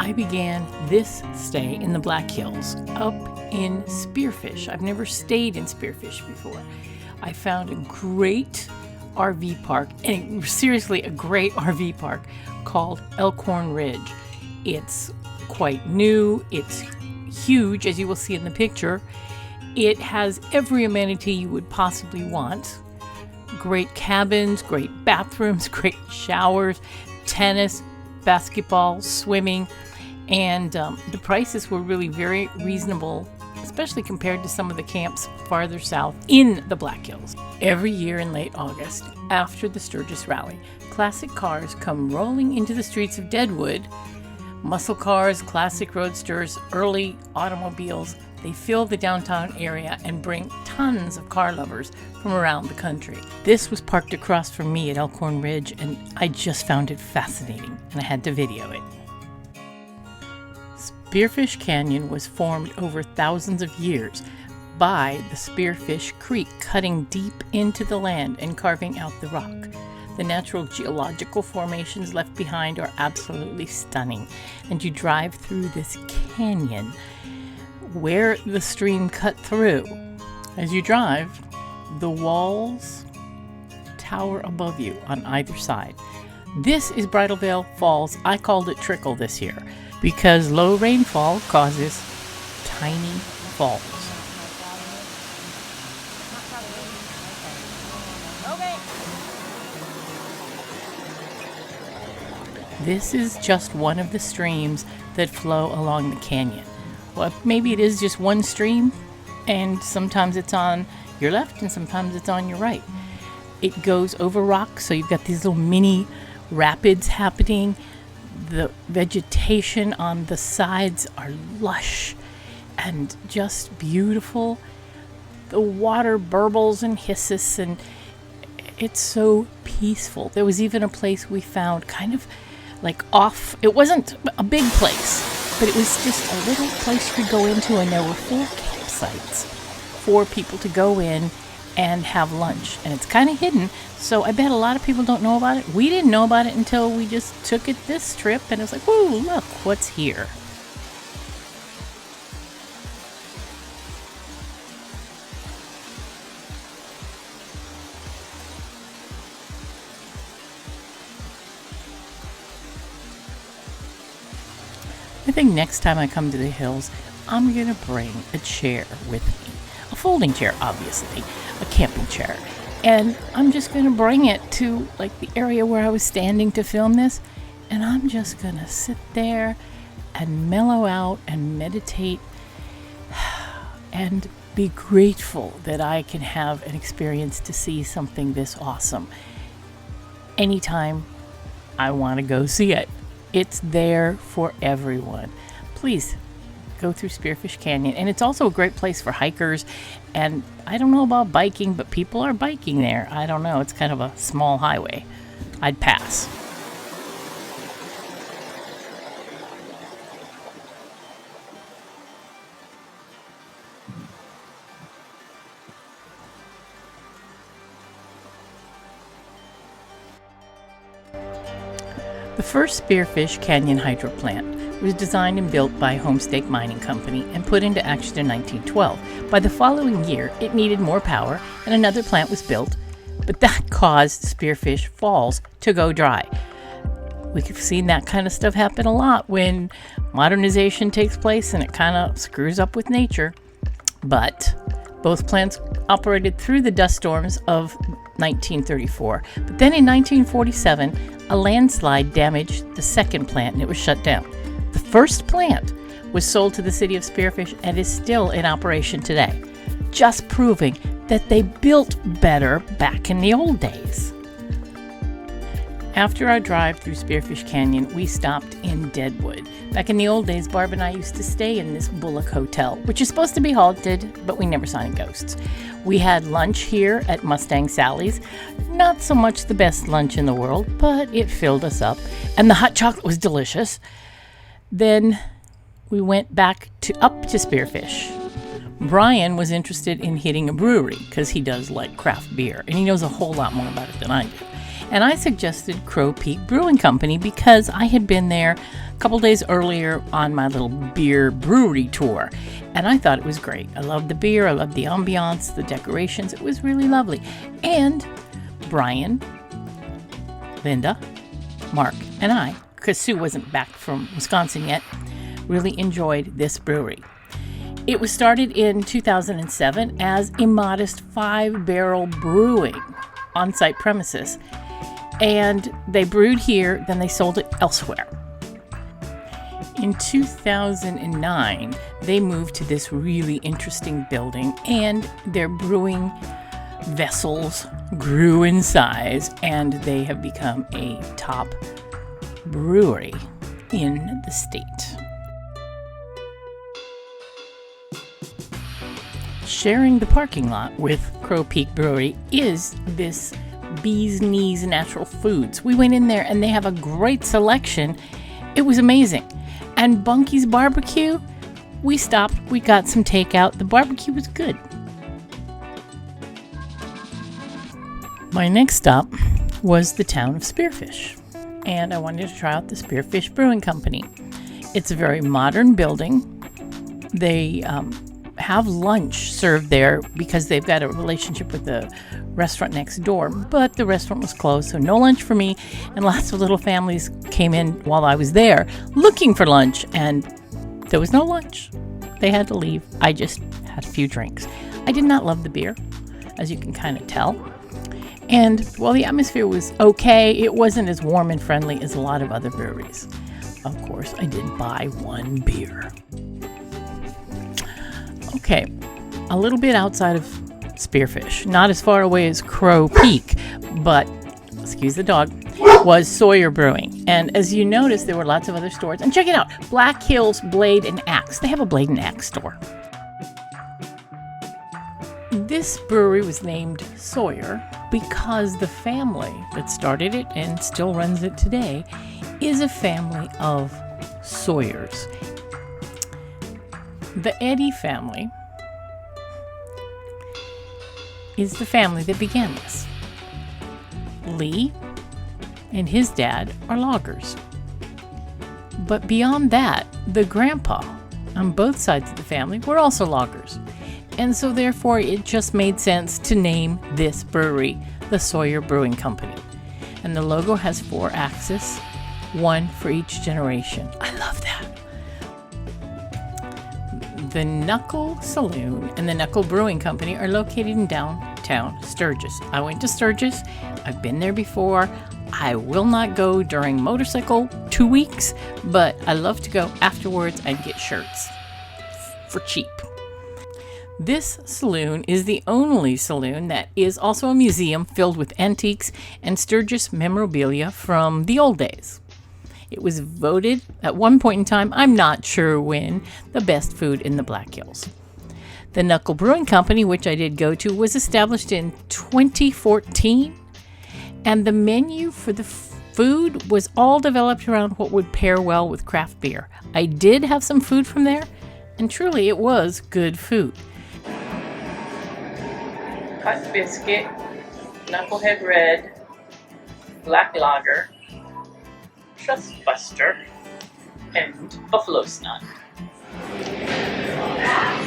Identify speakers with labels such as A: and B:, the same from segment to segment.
A: I began this stay in the Black Hills up in Spearfish. I've never stayed in Spearfish before. I found a great RV park, and seriously a great RV park called Elkhorn Ridge. It's quite new, it's huge as you will see in the picture. It has every amenity you would possibly want. Great cabins, great bathrooms, great showers, tennis, basketball, swimming, and the prices were really very reasonable, especially compared to some of the camps farther south in the Black Hills. Every year in late August, after the Sturgis Rally, classic cars come rolling into the streets of Deadwood. Muscle cars, classic roadsters, early automobiles. They fill the downtown area and bring tons of car lovers from around the country. This was parked across from me at Elkhorn Ridge, and I just found it fascinating, and I had to video it. Spearfish Canyon was formed over thousands of years by the Spearfish Creek cutting deep into the land and carving out the rock. The natural geological formations left behind are absolutely stunning, and you drive through this canyon where the stream cut through. As you drive, the walls tower above you on either side. This is Bridal Veil Falls. I called it Trickle this year because low rainfall causes tiny falls. This is just one of the streams that flow along the canyon. Well, maybe it is just one stream, and sometimes it's on your left and sometimes it's on your right. It goes over rocks, so you've got these little mini rapids happening. The vegetation on the sides are lush and just beautiful. The water burbles and hisses, and it's so peaceful. There was even a place we found kind of like off. It wasn't a big place, but it was just a little place you could go into, and there were 4 campsites for people to go in and have lunch. And it's kind of hidden, so I bet a lot of people don't know about it. We didn't know about it until we just took it this trip, and it was like, whoa, look what's here. I think next time I come to the hills, I'm going to bring a chair with me. A folding chair, obviously. A camping chair. And I'm just going to bring it to like the area where I was standing to film this. And I'm just going to sit there and mellow out and meditate and be grateful that I can have an experience to see something this awesome. Anytime I want to go see it. It's there for everyone. Please go through Spearfish Canyon. And it's also a great place for hikers. And I don't know about biking, but people are biking there. I don't know. It's kind of a small highway. I'd pass. The first Spearfish Canyon hydro plant was designed and built by Homestake Mining Company and put into action in 1912. By the following year, it needed more power and another plant was built, but that caused Spearfish Falls to go dry. We've seen that kind of stuff happen a lot when modernization takes place and it kind of screws up with nature. But both plants operated through the dust storms of 1934. But then in 1947, a landslide damaged the second plant and it was shut down. The first plant was sold to the city of Spearfish and is still in operation today, just proving that they built better back in the old days. After our drive through Spearfish Canyon, we stopped in Deadwood. Back in the old days, Barb and I used to stay in this Bullock Hotel, which is supposed to be haunted, but we never saw any ghosts. We had lunch here at Mustang Sally's. Not so much the best lunch in the world, but it filled us up, and the hot chocolate was delicious. Then we went back up to Spearfish. Brian was interested in hitting a brewery because he does like craft beer, and he knows a whole lot more about it than I do. And I suggested Crow Peak Brewing Company because I had been there a couple days earlier on my little beer brewery tour. And I thought it was great. I loved the beer, I loved the ambiance, the decorations. It was really lovely. And Brian, Linda, Mark, and I, because Sue wasn't back from Wisconsin yet, really enjoyed this brewery. It was started in 2007 as a modest 5-barrel brewing on-site premises. And they brewed here, then they sold it elsewhere. In 2009, they moved to this really interesting building, and their brewing vessels grew in size, and they have become a top brewery in the state. Sharing the parking lot with Crow Peak Brewery is this Bee's Knees Natural Foods. We went in there and they have a great selection. It was amazing. And Bunky's Barbecue, we stopped, we got some takeout. The barbecue was good. My next stop was the town of Spearfish, and I wanted to try out the Spearfish Brewing Company. It's a very modern building. They have lunch served there because they've got a relationship with the restaurant next door, but the restaurant was closed, so no lunch for me, and lots of little families came in while I was there looking for lunch, and there was no lunch. They had to leave. I just had a few drinks. I did not love the beer, as you can kind of tell, and while the atmosphere was okay, it wasn't as warm and friendly as a lot of other breweries. Of course, I did buy one beer. Okay, a little bit outside of Spearfish, not as far away as Crow Peak, but, excuse the dog, was Sawyer Brewing. And as you notice, there were lots of other stores. And check it out, Black Hills Blade and Axe. They have a Blade and Axe store. This brewery was named Sawyer because the family that started it and still runs it today is a family of Sawyers. The Eddy family is the family that began this. Lee and his dad are loggers. But beyond that, the grandpa on both sides of the family were also loggers. And so therefore it just made sense to name this brewery the Sawyer Brewing Company. And the logo has 4 axes, 1 for each generation. I love that. The Knuckle Saloon and the Knuckle Brewing Company are located in downtown Sturgis. I went to Sturgis. I've been there before. I will not go during motorcycle 2 weeks, but I love to go afterwards and get shirts for cheap. This saloon is the only saloon that is also a museum filled with antiques and Sturgis memorabilia from the old days. It was voted at one point in time, I'm not sure when, the best food in the Black Hills. The Knuckle Brewing Company, which I did go to, was established in 2014, and the menu for the food was all developed around what would pair well with craft beer. I did have some food from there, and truly it was good food. Hot biscuit, Knucklehead Red, Black Lager, Trustbuster, and Buffalo Snot.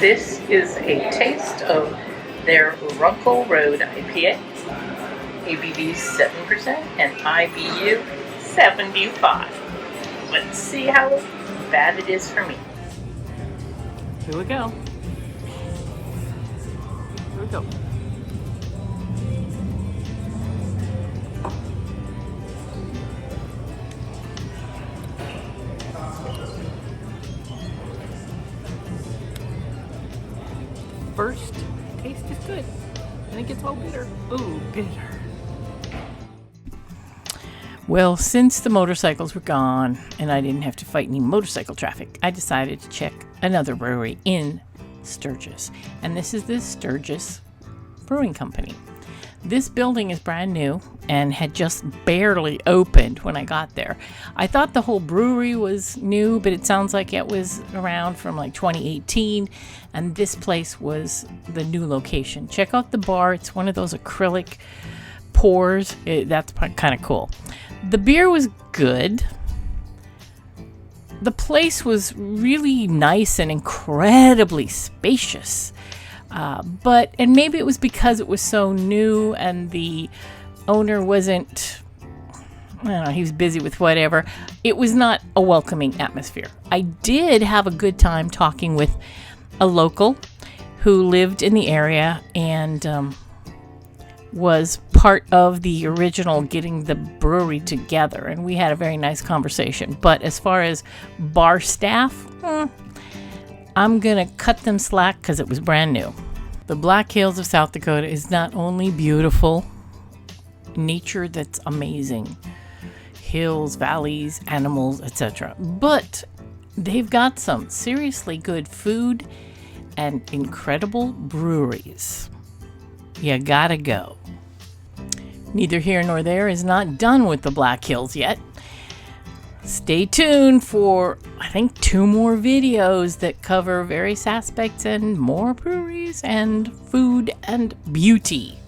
A: This is a taste of their Runkle Road IPA. ABV 7% and IBU 75. Let's see how bad it is for me. Here we go. Here we go. First taste is good, and it gets all bitter. Ooh, bitter. Well, since the motorcycles were gone and I didn't have to fight any motorcycle traffic, I decided to check another brewery in Sturgis. And this is the Sturgis Brewing Company. This building is brand new and had just barely opened when I got there. I thought the whole brewery was new, but it sounds like it was around from like 2018, and this place was the new location. Check out the bar. It's one of those acrylic pours. That's kind of cool. The beer was good. The place was really nice and incredibly spacious. And maybe it was because it was so new and the owner wasn't, I don't know, he was busy with whatever. It was not a welcoming atmosphere. I did have a good time talking with a local who lived in the area and was part of the original getting the brewery together. And we had a very nice conversation. But as far as bar staff, I'm going to cut them slack because it was brand new. The Black Hills of South Dakota is not only beautiful, nature that's amazing, hills, valleys, animals, etc., but they've got some seriously good food and incredible breweries. You gotta go. Neither here nor there is not done with the Black Hills yet. Stay tuned for, I think, 2 more videos that cover various aspects and more breweries and food and beauty.